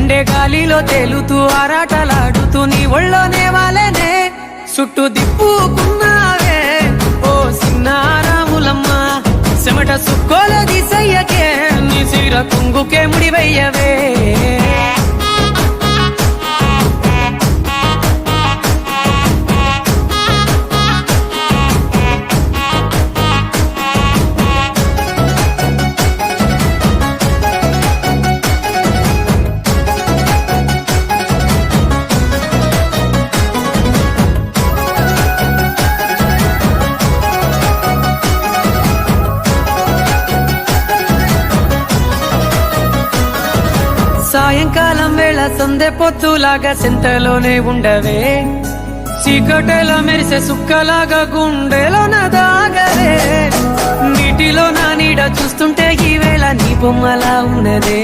గుండె గాలిలో తేలుతూ ఆరాటలాడుతూ నీ ఒళ్ళోనే వాలేనే చుట్టూ దిప్పుకున్నావే ఓ సిన్నారాములమ్మ చెమట సుక్కోల దిశయ్యకే నీ సిర కుంగుకే ముడివయ్యవే సాయంకాలం వేళ సందె పొత్తులాగా సింతలోనే ఉండవే చీకటెలో మెరిసే సుక్కలాగా గుండెలోన దాగవే నీటిలో నా నీడ చూస్తుంటే ఈ వేళ నీ బొమ్మలా ఉన్నదే